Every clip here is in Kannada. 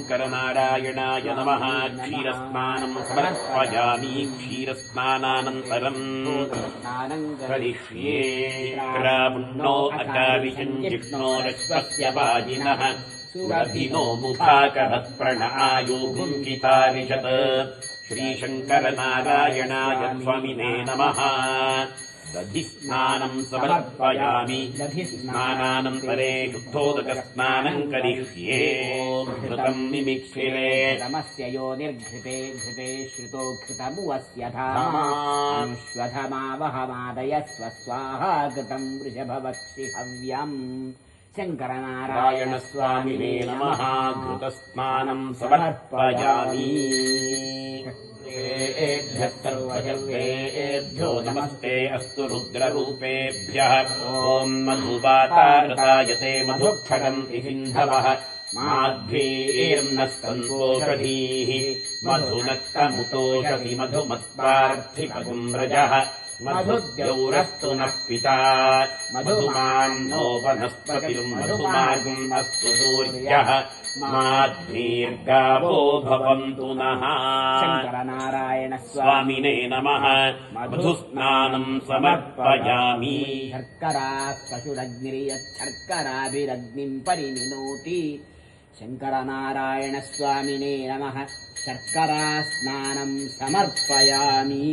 श्रीशङ्करनारायणाय नमः। क्षीरस्नानं समर्पयामि। क्षीरस्नानानन्तरं करिष्ये। क्रावुण्णो अकाविशं जिष्णोरश्वस्य वाजिनः सुरभिनो मुखाकरत्प्रणआयो भुङ्कितारिषत्। श्रीशङ्करनारायणाय स्वामिने नमः। दधिस्नानं समर्पयामि। स्नानानन्तरे शुद्धोदकस्नानं करिष्ये। घृतं मिमिक्षिरे तमस्य योनिर्घृते घृते श्रुतो घृतमुवस्य धामानुष्वधमावहमादयस्व स्वाहा घृतं वृषभवक्षि हव्यम्। शङ्करनारायणस्वामिने नमः। घृतस्नानं समर्पयामि। सर्वजर्वेभ्यो नमस्ते अस्तु रुद्ररूपेभ्यः। ॐ मधुवातारतायते मधुक्षरन्ति सिन्धवः। माध्वीर्नस्तन्तोषधीः मधुनक्तमुतोषधि मधुमत्पार्थिपदं व्रजः। मधुद्यौरस्तु नः पिता मधुमान्नो वनस्पतिर्मधुमार्गम् अस्तु सूर्यः। माध्वीर्गावो भवन्तु नः। शङ्करनारायणस्वामिने नमः। मधुस्नानं समर्पयामि। शर्करा पशुरग्निर्यच्छर्कराभिरग्निं परिमिनोति। शङ्करनारायणस्वामिने नमः। शर्करा स्नानं समर्पयामि।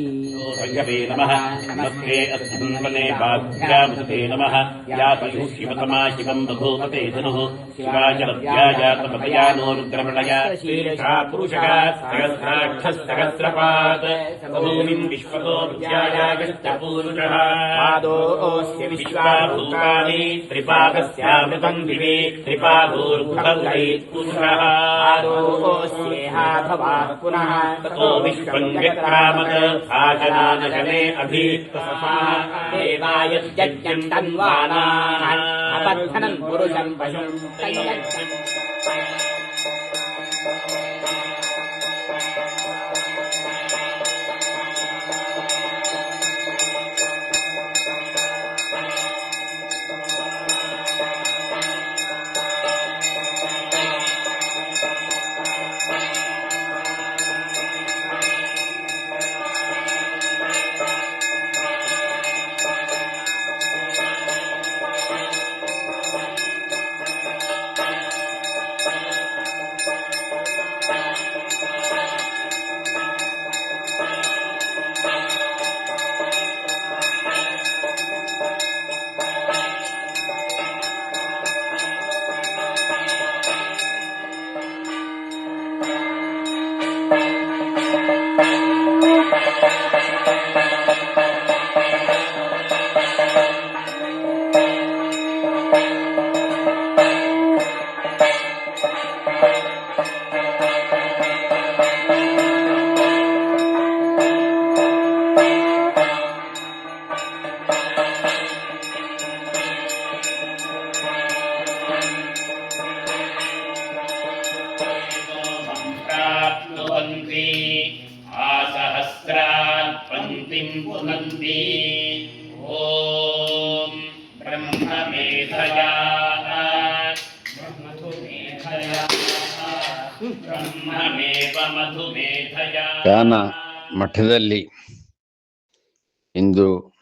नमः। नमस्ते अस्मन्वने भाग्यामते नमः। यातयुः शिवतमा शिवं बभूवते धनुः। शिवाचलव्याजातमतयानो रुद्रमणया शीर्षा पुरुषः सहस्राक्षस्सहस्रपात् भूमिं विश्वतो विद्यायागश्च पूरुषः। पादोऽस्य विश्वाभूतानि त्रिपादस्यामृतं दिवे त्रिपादोर्भवैत्पुरुषः। पादोऽस्येहाभवा पुनः ततो विश्वं व्यक्रामत् आजनानशने अभीत्वसफा देवायज्ञं तन्वानाः अपर्थनं पुरुषं पशुं तैयज्ञम्। आसहस्रात् पङ्क्तिं पुनन्ति। ॐ ब्रह्ममेधया ಬ್ರಹ್ಮಮೇವ ಮಧುಮೇಧಯಾ. ಗಾನ ಮಠದಲ್ಲಿ ಇಂದು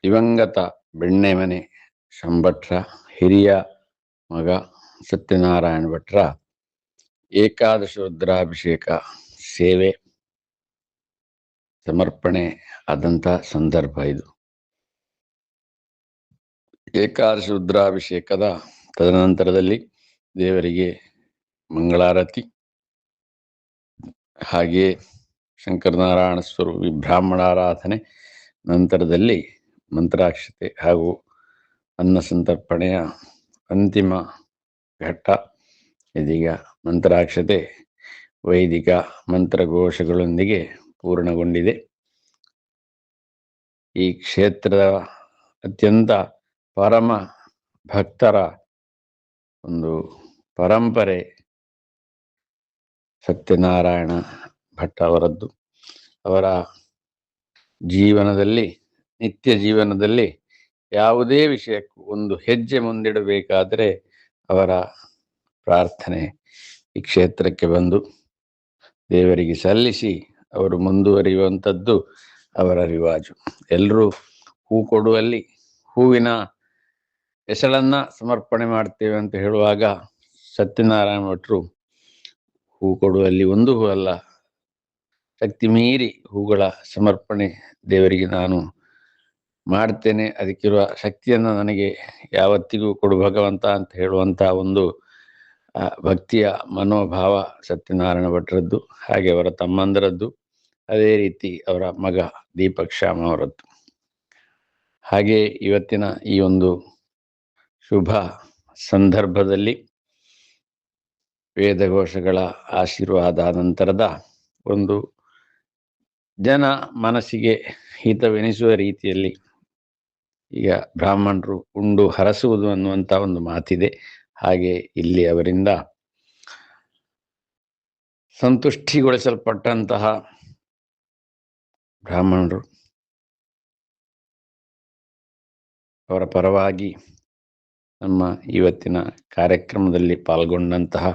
ದಿವಂಗತ ಬೆಣ್ಣೆಮನೆ ಶಂಭಟ್ರ ಹಿರಿಯ ಮಗ ಸತ್ಯನಾರಾಯಣ ಭಟ್ರ ಏಕಾದಶ ರುದ್ರಾಭಿಷೇಕ ಸೇವೆ ಸಮರ್ಪಣೆ ಆದಂಥ ಸಂದರ್ಭ ಇದು. ಏಕಾದಶ ರುದ್ರಾಭಿಷೇಕದ ತದನಂತರದಲ್ಲಿ ದೇವರಿಗೆ ಮಂಗಳಾರತಿ, ಹಾಗೆಯೇ ಶಂಕರನಾರಾಯಣ ಸ್ವರೂಪಿ ಬ್ರಾಹ್ಮಣಾರಾಧನೆ, ನಂತರದಲ್ಲಿ ಮಂತ್ರಾಕ್ಷತೆ ಹಾಗೂ ಅನ್ನ ಸಂತರ್ಪಣೆಯ ಅಂತಿಮ ಘಟ್ಟ. ಇದೀಗ ಮಂತ್ರಾಕ್ಷತೆ ವೈದಿಕ ಮಂತ್ರಘೋಷಗಳೊಂದಿಗೆ ಪೂರ್ಣಗೊಂಡಿದೆ. ಈ ಕ್ಷೇತ್ರದ ಅತ್ಯಂತ ಪರಮ ಭಕ್ತರ ಒಂದು ಪರಂಪರೆ ಸತ್ಯನಾರಾಯಣ ಭಟ್ ಅವರದ್ದು. ಅವರ ಜೀವನದಲ್ಲಿ, ನಿತ್ಯ ಜೀವನದಲ್ಲಿ ಯಾವುದೇ ವಿಷಯಕ್ಕೂ ಒಂದು ಹೆಜ್ಜೆ ಮುಂದಿಡಬೇಕಾದರೆ ಅವರ ಪ್ರಾರ್ಥನೆ ಈ ಕ್ಷೇತ್ರಕ್ಕೆ ಬಂದು ದೇವರಿಗೆ ಸಲ್ಲಿಸಿ ಅವರು ಮುಂದುವರಿಯುವಂಥದ್ದು ಅವರ ರಿವಾಜು. ಎಲ್ಲರೂ ಹೂ ಕೊಡುವಲ್ಲಿ ಹೂವಿನ ಎಸಳನ್ನ ಸಮರ್ಪಣೆ ಮಾಡ್ತೇವೆ ಅಂತ ಹೇಳುವಾಗ ಸತ್ಯನಾರಾಯಣ ಭಟ್ರು ಹೂ ಕೊಡುವಲ್ಲಿ ಒಂದು ಹೂ ಅಲ್ಲ, ಶಕ್ತಿ ಮೀರಿ ಹೂಗಳ ಸಮರ್ಪಣೆ ದೇವರಿಗೆ ನಾನು ಮಾಡ್ತೇನೆ, ಅದಕ್ಕಿರುವ ಶಕ್ತಿಯನ್ನು ನನಗೆ ಯಾವತ್ತಿಗೂ ಕೊಡು ಭಗವಂತ ಅಂತ ಹೇಳುವಂತಹ ಒಂದು ಭಕ್ತಿಯ ಮನೋಭಾವ ಸತ್ಯನಾರಾಯಣ ಭಟ್ರದ್ದು, ಹಾಗೆ ಅವರ ತಮ್ಮಂದರದ್ದು, ಅದೇ ರೀತಿ ಅವರ ಮಗ ದೀಪಕ್ ಶ್ಯಾಮ್ ಅವರದ್ದು. ಹಾಗೆ ಇವತ್ತಿನ ಈ ಒಂದು ಶುಭ ಸಂದರ್ಭದಲ್ಲಿ ವೇದಘೋಷಗಳ ಆಶೀರ್ವಾದ ನಂತರದ ಒಂದು ಜನ ಮನಸ್ಸಿಗೆ ಹಿತವೆನಿಸುವ ರೀತಿಯಲ್ಲಿ ಈಗ ಬ್ರಾಹ್ಮಣರು ಉಂಡು ಹರಸುವುದು ಅನ್ನುವಂಥ ಒಂದು ಮಾತಿದೆ. ಹಾಗೆ ಇಲ್ಲಿ ಅವರಿಂದ ಸಂತುಷ್ಟಿಗೊಳಿಸಲ್ಪಟ್ಟಂತಹ ಬ್ರಾಹ್ಮಣರು ಅವರ ಪರವಾಗಿ ನಮ್ಮ ಇವತ್ತಿನ ಕಾರ್ಯಕ್ರಮದಲ್ಲಿ ಪಾಲ್ಗೊಂಡಂತಹ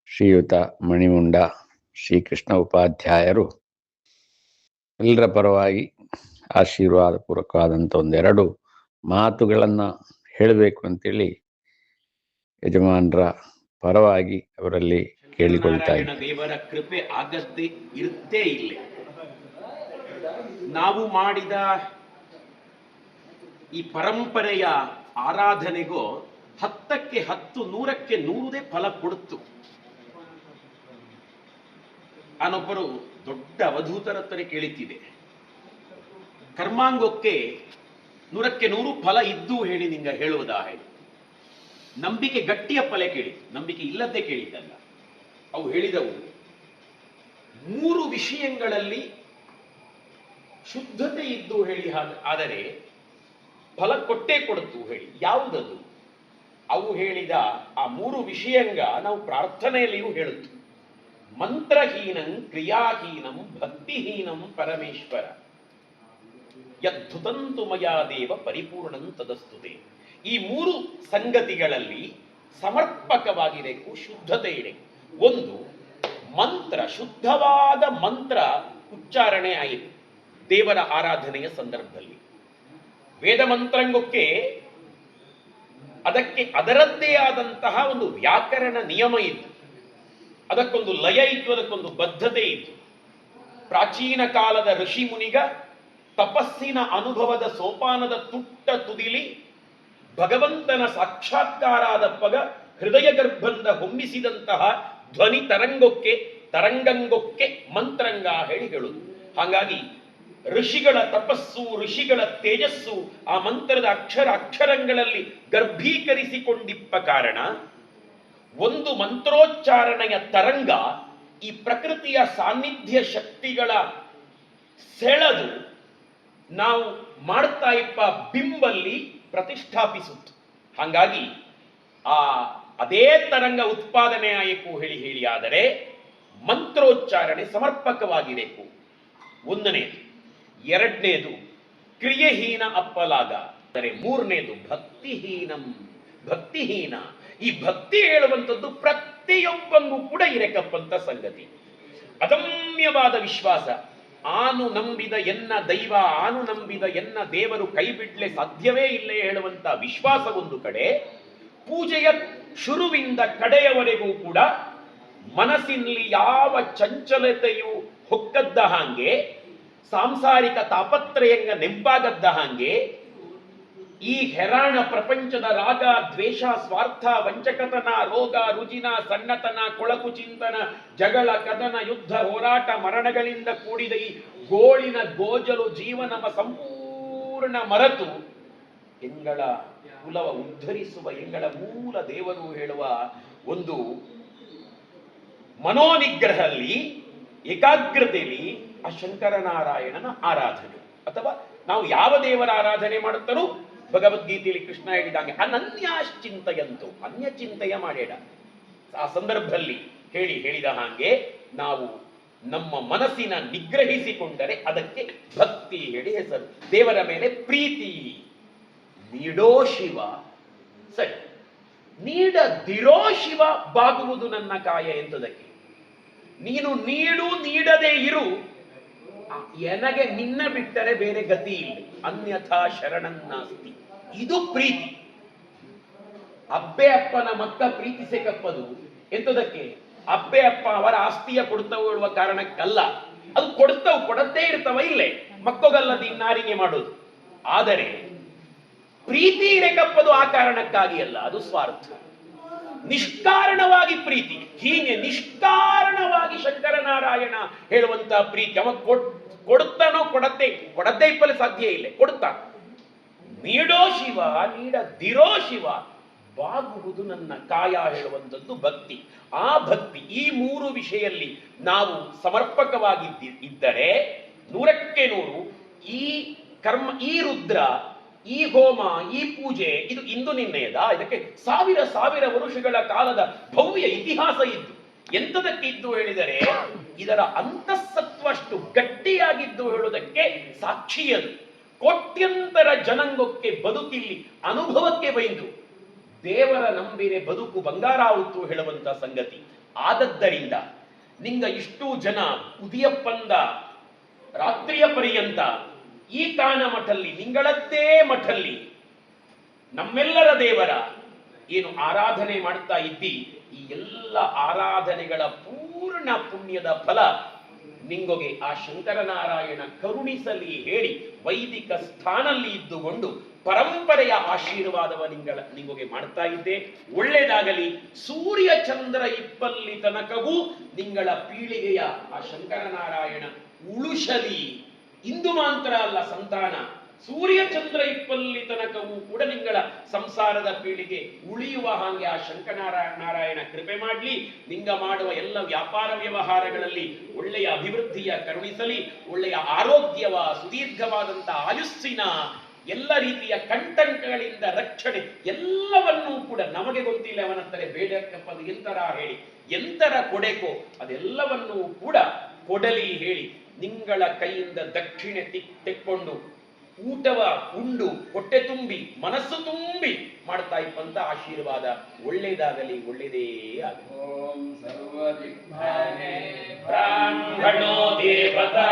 ಶ್ರೀಯುತ ಮಣಿಮುಂಡ ಶ್ರೀಕೃಷ್ಣ ಉಪಾಧ್ಯಾಯರು ಎಲ್ಲರ ಪರವಾಗಿ ಆಶೀರ್ವಾದ ಪೂರ್ವಕವಾದಂಥ ಒಂದೆರಡು ಮಾತುಗಳನ್ನು ಹೇಳಬೇಕು ಅಂತೇಳಿ ಯಜಮಾನರ ಪರವಾಗಿ ಅವರಲ್ಲಿ ಕೇಳಿಕೊಳ್ತಾ ಇದ್ದಾರೆ. ದೇವರ ಕೃಪೆ ಆಗದ್ದೇ ಇರ್ತೇ ಇಲ್ಲ. ನಾವು ಮಾಡಿದ ಈ ಪರಂಪರೆಯ ಆರಾಧನೆಗೂ 10ಕ್ಕೆ 10 100ಕ್ಕೆ 100 ಫಲ ಕೊಡ್ತು. ನಾನೊಬ್ಬರು ದೊಡ್ಡ ಅವಧೂತರ ಹತ್ರ ಕೇಳುತ್ತಿದೆ, ಕರ್ಮಾಂಗಕ್ಕೆ 100ಕ್ಕೆ 100 ಫಲ ಇದ್ದು ಹೇಳಿ ನಿಂಗ ಹೇಳುವುದಾ ಹೇಳಿ. ನಂಬಿಕೆ ಗಟ್ಟಿಯ ಫಲ ಕೇಳಿ, ನಂಬಿಕೆ ಇಲ್ಲದೆ ಕೇಳಿದ್ದಲ್ಲ. ಅವು ಹೇಳಿದವು 3 ವಿಷಯಗಳಲ್ಲಿ ಶುದ್ಧತೆ ಇದ್ದು ಹೇಳಿ, ಆದರೆ ಫಲ ಕೊಟ್ಟೇ ಕೊಡುತ್ತು ಹೇಳಿ. ಯಾವುದದು? ಅವು ಹೇಳಿದ ಆ 3 ವಿಷಯಂಗ ನಾವು ಪ್ರಾರ್ಥನೆಯಲ್ಲಿಯೂ ಹೇಳುತ್ತು. ಮಂತ್ರಹೀನಂ ಕ್ರಿಯಾಹೀನಂ ಭಕ್ತಿಹೀನಂ ಪರಮೇಶ್ವರ ಯದ್ಧುತಂತು ಮಯಾ ದೇವ ಪರಿಪೂರ್ಣಂ ತದಸ್ತುತೆ. ಈ 3 ಸಂಗತಿಗಳಲ್ಲಿ ಸಮರ್ಪಕವಾಗಿರಬೇಕು, ಶುದ್ಧತೆ ಇರಬೇಕು. ಒಂದು, ಮಂತ್ರ, ಶುದ್ಧವಾದ ಮಂತ್ರ ಉಚ್ಚಾರಣೆ ಆಯಿತು ದೇವರ ಆರಾಧನೆಯ ಸಂದರ್ಭದಲ್ಲಿ. ವೇದ ಮಂತ್ರಾಂಗಕ್ಕೆ ಅದಕ್ಕೆ ಅದರದ್ದೇ ಆದಂತಹ ಒಂದು ವ್ಯಾಕರಣ ನಿಯಮ ಇತ್ತು, ಅದಕ್ಕೊಂದು ಲಯ ಇತ್ತು, ಅದಕ್ಕೊಂದು ಬದ್ಧತೆ ಇತ್ತು. ಪ್ರಾಚೀನ ಕಾಲದ ಋಷಿ ಮುನಿಗ ತಪಸ್ಸಿನ ಅನುಭವದ ಸೋಪಾನದ ತುಟ್ಟ ತುದಿಲಿ ಭಗವಂತನ ಸಾಕ್ಷಾತ್ಕಾರಾದಪ್ಪಗ ಹೃದಯ ಗರ್ಭಂದ ಹೊಮ್ಮಿಸಿದಂತಹ ಧ್ವನಿ ತರಂಗಂಗೊಕ್ಕೆ ಮಂತ್ರಂಗ ಹೇಳಿ ಹೇಳುದು. ಹಾಗಾಗಿ ಋಷಿಗಳ ತಪಸ್ಸು, ಋಷಿಗಳ ತೇಜಸ್ಸು ಆ ಮಂತ್ರದ ಅಕ್ಷರಂಗಳಲ್ಲಿ ಗರ್ಭೀಕರಿಸಿಕೊಂಡಿಪ್ಪ ಕಾರಣ ಒಂದು ಮಂತ್ರೋಚ್ಚಾರಣೆಯ ತರಂಗ ಈ ಪ್ರಕೃತಿಯ ಸಾನ್ನಿಧ್ಯ ಶಕ್ತಿಗಳ ಸೆಳೆದು ನಾವು ಮಾಡ್ತಾ ಇಪ್ಪ ಬಿಂಬಲ್ಲಿ ಪ್ರತಿಷ್ಠಾಪಿಸುತ್ತೆ. ಹಾಗಾಗಿ ಅದೇ ತರಂಗ ಉತ್ಪಾದನೆ ಆಯಿತು ಹೇಳಿ ಆದರೆ ಮಂತ್ರೋಚ್ಚಾರಣೆ ಸಮರ್ಪಕವಾಗಿರಬೇಕು. ಒಂದನೇದು. ಎರಡನೇದು ಕ್ರಿಯೆಹೀನ ಅಪ್ಪಲಾಗ. ಅಂದರೆ ಮೂರನೇದು ಭಕ್ತಿಹೀನ. ಈ ಭಕ್ತಿ ಹೇಳುವಂಥದ್ದು ಪ್ರತಿಯೊಬ್ಬಂಗೂ ಕೂಡ ಇರಕಪ್ಪಂತ ಸಂಗತಿ. ಅದಮ್ಯವಾದ ವಿಶ್ವಾಸ. ಆನು ನಂಬಿದ ಎನ್ನ ದೈವ, ಆನು ನಂಬಿದ ಎನ್ನ ದೇವರು ಕೈ ಬಿಡ್ಲೆ ಸಾಧ್ಯವೇ ಇಲ್ಲ ಹೇಳುವಂತ ವಿಶ್ವಾಸ ಒಂದು ಕಡೆ, ಪೂಜೆಯ ಶುರುವಿಂದ ಕಡೆಯವರೆಗೂ ಕೂಡ ಮನಸ್ಸಿನಲ್ಲಿ ಯಾವ ಚಂಚಲತೆಯು ಹೊಕ್ಕದ್ದ ಹಾಗೆ, ಸಾಂಸಾರಿಕ ತಾಪತ್ರಯಂಗ ನೆಂಪಾಗದ್ದ ಹಾಗೆ, ಈ ಹೆರಾಣ ಪ್ರಪಂಚದ ರಾಗ ದ್ವೇಷ ಸ್ವಾರ್ಥ ವಂಚಕತನ ರೋಗ ರುಜಿನ ಸಣ್ಣತನ ಕೊಳಕು ಚಿಂತನ ಜಗಳ ಕದನ ಯುದ್ಧ ಹೋರಾಟ ಮರಣಗಳಿಂದ ಕೂಡಿದ ಈ ಗೋಳಿನ ಗೋಜಲು ಜೀವನ ಸಂಪೂರ್ಣ ಮರೆತು ಎಂಗಳ ಕುಲವ ಉದ್ಧರಿಸುವ ಎಂಗಳ ಮೂಲ ದೇವರು ಹೇಳುವ ಒಂದು ಮನೋನಿಗ್ರಹದಲ್ಲಿ ಏಕಾಗ್ರತೆಯಲ್ಲಿ ಆ ಶಂಕರನಾರಾಯಣನ ಆರಾಧನೆ, ಅಥವಾ ನಾವು ಯಾವ ದೇವರ ಆರಾಧನೆ ಮಾಡುತ್ತಾರೋ ಭಗವದ್ಗೀತೆಯಲ್ಲಿ ಕೃಷ್ಣ ಹೇಳಿದಂಗೆ ಅನನ್ಯಾಶ್ಚಿಂತೆಯಂತು, ಅನ್ಯ ಚಿಂತೆಯ ಮಾಡೇಡ. ಆ ಸಂದರ್ಭದಲ್ಲಿ ಹೇಳಿದ ಹಾಗೆ ನಾವು ನಮ್ಮ ಮನಸ್ಸಿನ ನಿಗ್ರಹಿಸಿಕೊಂಡರೆ ಅದಕ್ಕೆ ಭಕ್ತಿ ಹೇಳಿ ಹೆಸರು. ದೇವರ ಮೇಲೆ ಪ್ರೀತಿ ನೀಡೋ ಶಿವ. ಸರಿ, ನೀಡದಿರೋ ಶಿವ ಬಾಗುವುದು ನನ್ನ ಕಾಯ ಎಂತದಕ್ಕೆ. ನೀನು ನೀಡು ನೀಡದೇ ಇರು, ಎನಗೆ ನಿನ್ನ ಬಿಟ್ಟರೆ ಬೇರೆ ಗತಿ ಇಲ್ಲ, ಅನ್ಯಥಾ ಶರಣನ್ನಾಸ್ತಿ. ಇದು ಪ್ರೀತಿ. ಅಬ್ಬೆ ಅಪ್ಪನ ಮಕ್ಕ ಪ್ರೀತಿಸಬೇಕಪ್ಪದು ಎಂತದಕ್ಕೆ? ಅಬ್ಬೆ ಅಪ್ಪ ಅವರ ಆಸ್ತಿಯ ಕೊಡ್ತವು ಹೇಳುವ ಕಾರಣಕ್ಕಲ್ಲ. ಅದು ಕೊಡ್ತವು, ಕೊಡದೇ ಇರ್ತವ ಇಲ್ಲೇ ಮಕ್ಕೊಗಲ್ಲದ ಇನ್ನಾರಿಗೆ ಮಾಡೋದು. ಆದರೆ ಪ್ರೀತಿ ಇರಕಪ್ಪದು ಆ ಕಾರಣಕ್ಕಾಗಿ ಅಲ್ಲ, ಅದು ಸ್ವಾರ್ಥ. ನಿಷ್ಕಾರಣವಾಗಿ ಪ್ರೀತಿ, ಹೀಗೆ ನಿಷ್ಕಾರಣವಾಗಿ ಶಂಕರನಾರಾಯಣ ಹೇಳುವಂತಹ ಪ್ರೀತಿ. ಅವ ಕೊಡ್ತಾನೋ ಕೊಡದ್ದೇ ಇಪ್ಪಲೆ ಸಾಧ್ಯ ಇಲ್ಲ, ಕೊಡ್ತಾನ. ನೀಡೋ ಶಿವ ನೀಡದಿರೋ ಶಿವ ಬಾಗುವುದು ನನ್ನ ಕಾಯ ಹೇಳುವಂಥದ್ದು ಭಕ್ತಿ. ಆ ಭಕ್ತಿ ಈ ಮೂರು ವಿಷಯಲ್ಲಿ ನಾವು ಸಮರ್ಪಕವಾಗಿದ್ದರೆ 100ಕ್ಕೆ 100 ಈ ಕರ್ಮ, ಈ ರುದ್ರ, ಈ ಹೋಮ, ಈ ಪೂಜೆ ಇದು ಇಂದು ನಿನ್ನೆಯದ. ಇದಕ್ಕೆ ಸಾವಿರ ವರುಷಗಳ ಕಾಲದ ಭವ್ಯ ಇತಿಹಾಸ ಇದ್ದು. ಎಂತದಕ್ಕೆ ಇದ್ದು ಹೇಳಿದರೆ ಇದರ ಅಂತಃಸತ್ವಷ್ಟು ಗಟ್ಟಿಯಾಗಿದ್ದು ಹೇಳುವುದಕ್ಕೆ ಸಾಕ್ಷಿಯದು. ಕೋಟ್ಯಂತರ ಜನಾಂಗಕ್ಕೆ ಬದುಕಿಲ್ಲಿ ಅನುಭವಕ್ಕೆ ಬೈದು ದೇವರ ನಂಬಿರೆ ಬದುಕು ಬಂಗಾರ ಆಯಿತು ಹೇಳುವಂತ ಸಂಗತಿ. ಆದದ್ದರಿಂದ ನಿಂಗ ಇಷ್ಟು ಜನ ಉದಿಯಪ್ಪಂದ ರಾತ್ರಿಯ ಪರ್ಯಂತ ಈ ಕಾನ ಮಠಲ್ಲಿ, ನಿಂಗಳದ್ದೇ ಮಠಲ್ಲಿ ನಮ್ಮೆಲ್ಲರ ದೇವರ ಏನು ಆರಾಧನೆ ಮಾಡ್ತಾ ಇದ್ದಿ, ಈ ಎಲ್ಲ ಆರಾಧನೆಗಳ ಪೂರ್ಣ ಪುಣ್ಯದ ಫಲ ನಿಂಗೊಗೆ ಆ ಶಂಕರನಾರಾಯಣ ಕರುಣಿಸಲಿ ಹೇಳಿ ವೈದಿಕ ಸ್ಥಾನಲ್ಲಿ ಇದ್ದುಕೊಂಡು ಪರಂಪರೆಯ ಆಶೀರ್ವಾದವ ನಿಂಗೊಗೆ ಮಾಡ್ತಾ ಇದ್ದೆ. ಒಳ್ಳೆಯದಾಗಲಿ. ಸೂರ್ಯ ಚಂದ್ರ ಇಪ್ಪಲ್ಲಿ ತನಕವೂ ನಿಂಗಳ ಪೀಳಿಗೆಯ ಆ ಶಂಕರನಾರಾಯಣ ಉಳುಷಲಿ. ಇಂದು ಮಾತ್ರ ಅಲ್ಲ ಸಂತಾನ, ಸೂರ್ಯ ಚಂದ್ರ ಇಪ್ಪಲ್ಲಿ ತನಕವೂ ಕೂಡ ನಿಂಗಳ ಸಂಸಾರದ ಪೀಳಿಗೆ ಉಳಿಯುವ ಹಾಗೆ ಆ ಶಂಕರನಾರಾಯಣ ಕೃಪೆ ಮಾಡಲಿ. ನಿಂಗ ಮಾಡುವ ಎಲ್ಲ ವ್ಯಾಪಾರ ವ್ಯವಹಾರಗಳಲ್ಲಿ ಒಳ್ಳೆಯ ಅಭಿವೃದ್ಧಿಯ ಕರುಣಿಸಲಿ. ಒಳ್ಳೆಯ ಆರೋಗ್ಯವ, ಸುದೀರ್ಘವಾದಂಥ ಆಯುಸ್ಸಿನ, ಎಲ್ಲ ರೀತಿಯ ಕಂಟಂಕಗಳಿಂದ ರಕ್ಷಣೆ ಎಲ್ಲವನ್ನೂ ಕೂಡ ನಮಗೆ ಗೊತ್ತಿಲ್ಲ ಅವನಂತಲೇ ಬೇಡಕ್ಕಪ್ಪದು ಎಂತರ ಹೇಳಿ ಎಂತರ ಕೊಡೆಕೋ ಅದೆಲ್ಲವನ್ನೂ ಕೂಡ ಕೊಡಲಿ ಹೇಳಿ ನಿಂಗಳ ಕೈಯಿಂದ ದಕ್ಷಿಣೆ ತೆಕ್ಕೊಂಡು ಊಟವ ಉಂಡು ಹೊಟ್ಟೆ ತುಂಬಿ ಮನಸ್ಸು ತುಂಬಿ ಮಾಡ್ತಾ ಇಪ್ಪಂತ ಆಶೀರ್ವಾದ ಒಳ್ಳೆಯದಾಗಲಿ, ಒಳ್ಳೆಯದೇ ಆಗಲಿ. ಓಂ ಸರ್ವದಿಗ್ಭಾನೇ ಬ್ರಾಹ್ಮಣೋ ದೇವತಾ